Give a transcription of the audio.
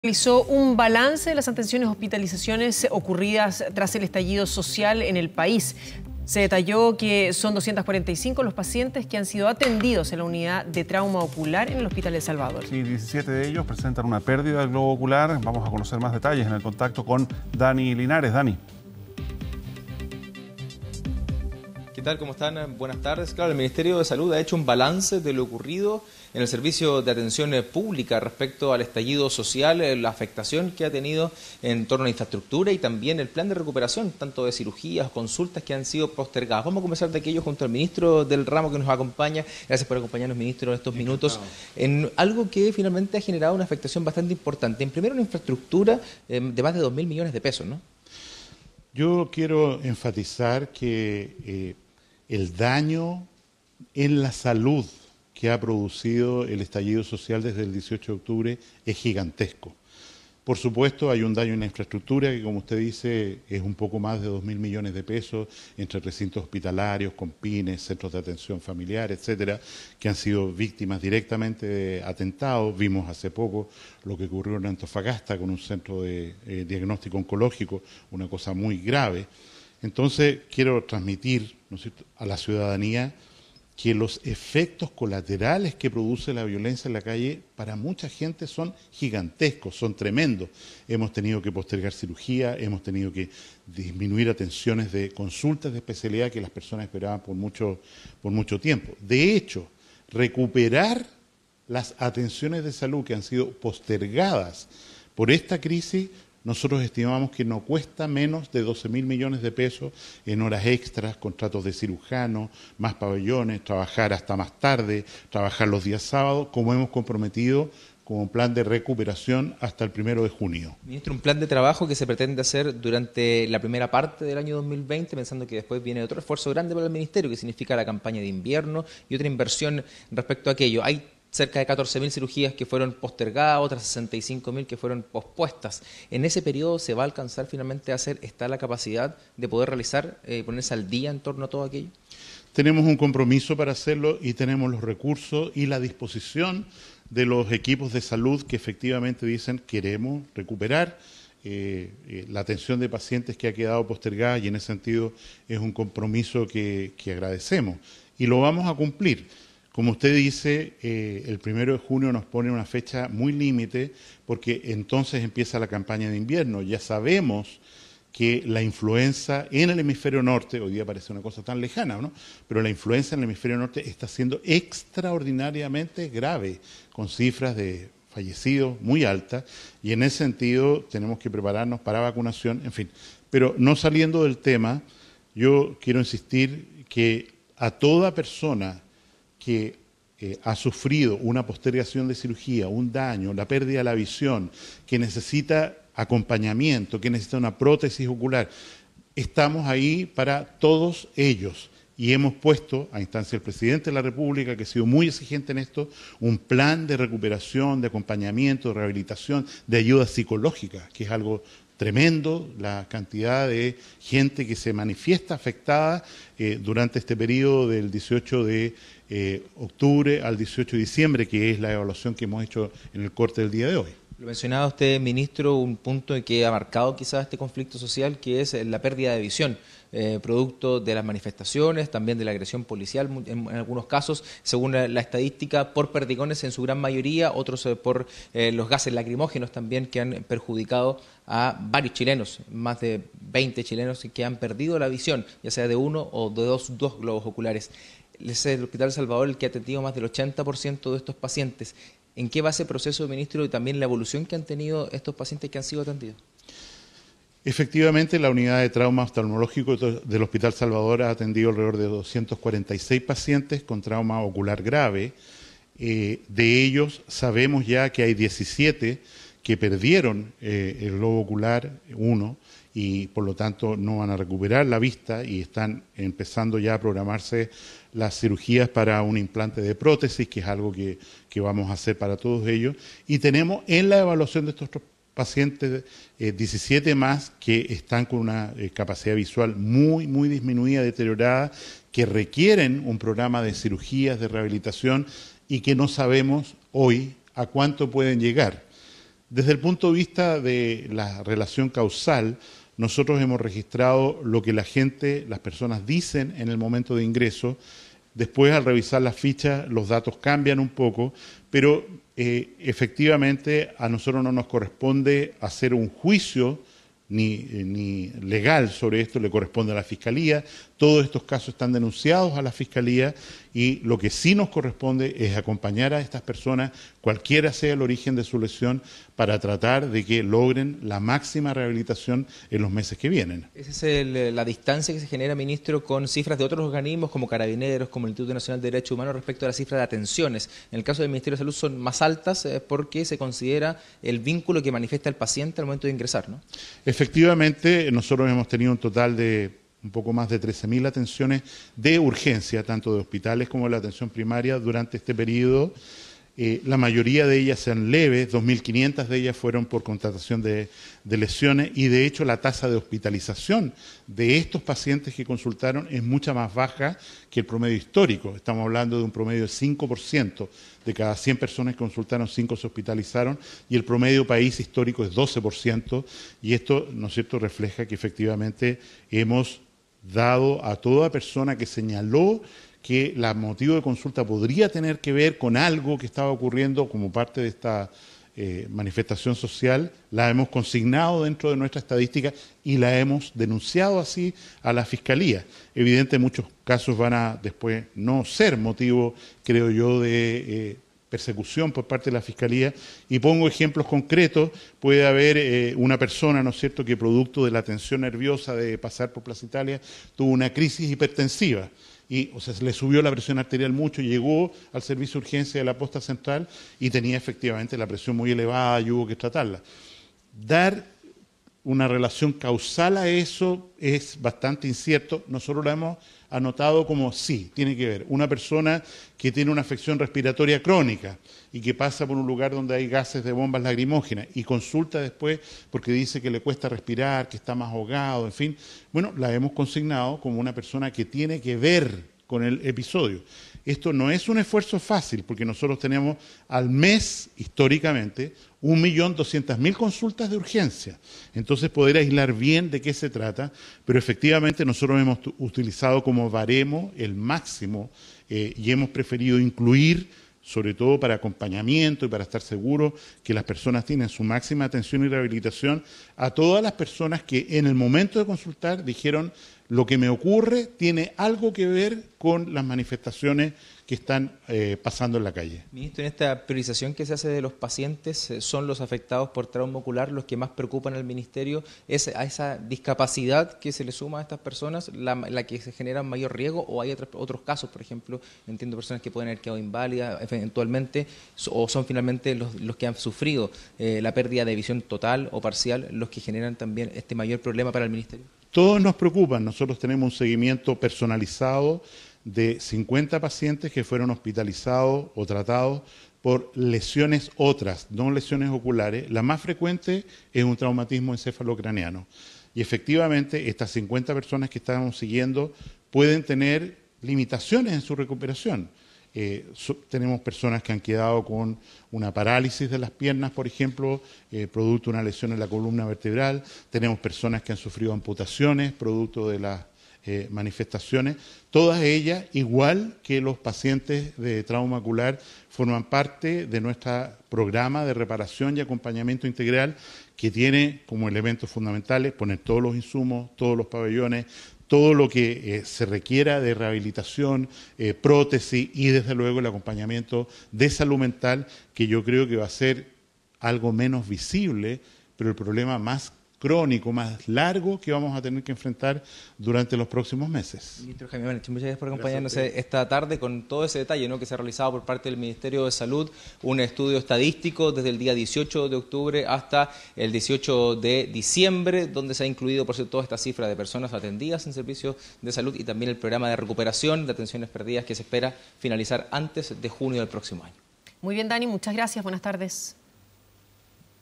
Realizó un balance de las atenciones hospitalizaciones ocurridas tras el estallido social en el país. Se detalló que son 245 los pacientes que han sido atendidos en la unidad de trauma ocular en el Hospital de El Salvador. Sí, 17 de ellos presentan una pérdida del globo ocular. Vamos a conocer más detalles en el contacto con Dani Linares. Dani. ¿Qué tal? ¿Cómo están? Buenas tardes. Claro, el Ministerio de Salud ha hecho un balance de lo ocurrido en el servicio de atención pública respecto al estallido social, la afectación que ha tenido en torno a la infraestructura y también el plan de recuperación, tanto de cirugías, consultas que han sido postergadas. Vamos a conversar de aquello junto al ministro del ramo que nos acompaña. Gracias por acompañarnos, ministro, en estos minutos, en algo que finalmente ha generado una afectación bastante importante. En primero, una infraestructura de más de 2.000 millones de pesos, ¿no? Yo quiero enfatizar que el daño en la salud que ha producido el estallido social desde el 18 de octubre es gigantesco. Por supuesto, hay un daño en la infraestructura que, como usted dice, es un poco más de 2.000 millones de pesos entre recintos hospitalarios, compines, centros de atención familiar, etcétera, que han sido víctimas directamente de atentados. Vimos hace poco lo que ocurrió en Antofagasta con un centro de diagnóstico oncológico, una cosa muy grave. Entonces, quiero transmitir, ¿no es cierto?, a la ciudadanía que los efectos colaterales que produce la violencia en la calle para mucha gente son gigantescos, son tremendos. Hemos tenido que postergar cirugía, hemos tenido que disminuir atenciones de consultas de especialidad que las personas esperaban por mucho tiempo. De hecho, recuperar las atenciones de salud que han sido postergadas por esta crisis, nosotros estimamos que no cuesta menos de 12.000 millones de pesos en horas extras, contratos de cirujano, más pabellones, trabajar hasta más tarde, trabajar los días sábados, como hemos comprometido como plan de recuperación hasta el 1 de junio. Ministro, un plan de trabajo que se pretende hacer durante la primera parte del año 2020, pensando que después viene otro esfuerzo grande para el Ministerio, que significa la campaña de invierno y otra inversión respecto a aquello. Hay cerca de 14.000 cirugías que fueron postergadas, otras 65.000 que fueron pospuestas. ¿En ese periodo se va a alcanzar finalmente a hacer, está la capacidad de poder realizar, ponerse al día en torno a todo aquello? Tenemos un compromiso para hacerlo y tenemos los recursos y la disposición de los equipos de salud que efectivamente dicen queremos recuperar la atención de pacientes que ha quedado postergada, y en ese sentido es un compromiso que agradecemos y lo vamos a cumplir. Como usted dice, el 1 de junio nos pone una fecha muy límite porque entonces empieza la campaña de invierno. Ya sabemos que la influenza en el hemisferio norte, hoy día parece una cosa tan lejana, ¿no?, pero la influenza en el hemisferio norte está siendo extraordinariamente grave, con cifras de fallecidos muy altas, y en ese sentido tenemos que prepararnos para vacunación, en fin. Pero no saliendo del tema, yo quiero insistir que a toda persona que ha sufrido una postergación de cirugía, un daño, la pérdida de la visión, que necesita acompañamiento, que necesita una prótesis ocular, estamos ahí para todos ellos. Y hemos puesto, a instancia del presidente de la República, que ha sido muy exigente en esto, un plan de recuperación, de acompañamiento, de rehabilitación, de ayuda psicológica, que es algo tremendo, la cantidad de gente que se manifiesta afectada durante este periodo del 18 de octubre al 18 de diciembre, que es la evaluación que hemos hecho en el corte del día de hoy. Lo mencionaba usted, ministro, un punto que ha marcado quizás este conflicto social, que es la pérdida de visión, producto de las manifestaciones, también de la agresión policial, en algunos casos, según la estadística, por perdigones en su gran mayoría, otros por los gases lacrimógenos también, que han perjudicado a varios chilenos, más de 20 chilenos que han perdido la visión, ya sea de uno o de dos globos oculares. Es el Hospital El Salvador el que ha atendido más del 80% de estos pacientes. ¿En qué va ese proceso, ministro, y también la evolución que han tenido estos pacientes que han sido atendidos? Efectivamente, la unidad de trauma oftalmológico del Hospital Salvador ha atendido alrededor de 246 pacientes con trauma ocular grave. De ellos sabemos ya que hay 17 que perdieron el globo ocular, uno, y por lo tanto no van a recuperar la vista, y están empezando ya a programarse las cirugías para un implante de prótesis, que es algo que vamos a hacer para todos ellos. Y tenemos en la evaluación de estos pacientes 17 más que están con una capacidad visual muy disminuida, deteriorada, que requieren un programa de cirugías, de rehabilitación, y que no sabemos hoy a cuánto pueden llegar. Desde el punto de vista de la relación causal, nosotros hemos registrado lo que las personas dicen en el momento de ingreso. Después, al revisar las fichas, los datos cambian un poco, pero efectivamente a nosotros no nos corresponde hacer un juicio ni legal sobre esto, le corresponde a la Fiscalía. Todos estos casos están denunciados a la Fiscalía y lo que sí nos corresponde es acompañar a estas personas, cualquiera sea el origen de su lesión, para tratar de que logren la máxima rehabilitación en los meses que vienen. Esa es la distancia que se genera, ministro, con cifras de otros organismos como Carabineros, como el Instituto Nacional de Derechos Humanos respecto a la cifra de atenciones. En el caso del Ministerio de Salud son más altas porque se considera el vínculo que manifiesta el paciente al momento de ingresar, ¿no? Efectivamente, nosotros hemos tenido un total de un poco más de 13.000 atenciones de urgencia, tanto de hospitales como de la atención primaria durante este periodo. La mayoría de ellas sean leves, 2.500 de ellas fueron por constatación de lesiones y de hecho la tasa de hospitalización de estos pacientes que consultaron es mucha más baja que el promedio histórico. Estamos hablando de un promedio de 5%. De cada 100 personas que consultaron, 5 se hospitalizaron y el promedio país histórico es 12%, y esto, ¿no es cierto?, refleja que efectivamente hemos dado a toda persona que señaló que el motivo de consulta podría tener que ver con algo que estaba ocurriendo como parte de esta manifestación social, la hemos consignado dentro de nuestra estadística y la hemos denunciado así a la Fiscalía. Evidentemente muchos casos van a después no ser motivo, creo yo, de persecución por parte de la Fiscalía, y pongo ejemplos concretos. Puede haber una persona, ¿no es cierto?, que producto de la tensión nerviosa de pasar por Plaza Italia tuvo una crisis hipertensiva y se le subió la presión arterial mucho, llegó al servicio de urgencia de la posta central y tenía efectivamente la presión muy elevada y hubo que tratarla. Dar una relación causal a eso es bastante incierto. Nosotros lo hemos anotado como sí, tiene que ver. Una persona que tiene una afección respiratoria crónica y que pasa por un lugar donde hay gases de bombas lacrimógenas y consulta después porque dice que le cuesta respirar, que está más ahogado, en fin. Bueno, la hemos consignado como una persona que tiene que ver con el episodio. Esto no es un esfuerzo fácil porque nosotros tenemos al mes, históricamente, 1.200.000 consultas de urgencia. Entonces, poder aislar bien de qué se trata, pero efectivamente nosotros hemos utilizado como baremo el máximo y hemos preferido incluir, sobre todo para acompañamiento y para estar seguros que las personas tienen su máxima atención y rehabilitación, a todas las personas que en el momento de consultar dijeron: lo que me ocurre tiene algo que ver con las manifestaciones que están pasando en la calle. Ministro, en esta priorización que se hace de los pacientes, ¿son los afectados por trauma ocular los que más preocupan al Ministerio? ¿Es a esa discapacidad que se le suma a estas personas la que se genera mayor riesgo, o hay otros casos, por ejemplo, entiendo personas que pueden haber quedado inválidas eventualmente, o son finalmente los que han sufrido la pérdida de visión total o parcial los que generan también este mayor problema para el Ministerio? Todos nos preocupan. Nosotros tenemos un seguimiento personalizado de 50 pacientes que fueron hospitalizados o tratados por lesiones otras, no lesiones oculares. La más frecuente es un traumatismo encefalocraneano. Y efectivamente, estas 50 personas que estamos siguiendo pueden tener limitaciones en su recuperación. Tenemos personas que han quedado con una parálisis de las piernas, por ejemplo, producto de una lesión en la columna vertebral. Tenemos personas que han sufrido amputaciones producto de las manifestaciones. Todas ellas, igual que los pacientes de trauma ocular, forman parte de nuestro programa de reparación y acompañamiento integral, que tiene como elementos fundamentales poner todos los insumos, todos los pabellones, todo lo que se requiera de rehabilitación, prótesis y desde luego el acompañamiento de salud mental, que yo creo que va a ser algo menos visible, pero el problema más crónico, más largo que vamos a tener que enfrentar durante los próximos meses. Ministro Jaime Manetti, muchas gracias por acompañarnos esta tarde con todo ese detalle, ¿no?, que se ha realizado por parte del Ministerio de Salud, un estudio estadístico desde el día 18 de octubre hasta el 18 de diciembre, donde se ha incluido, por cierto, toda esta cifra de personas atendidas en servicios de salud y también el programa de recuperación de atenciones perdidas que se espera finalizar antes de junio del próximo año. Muy bien, Dani, muchas gracias, buenas tardes.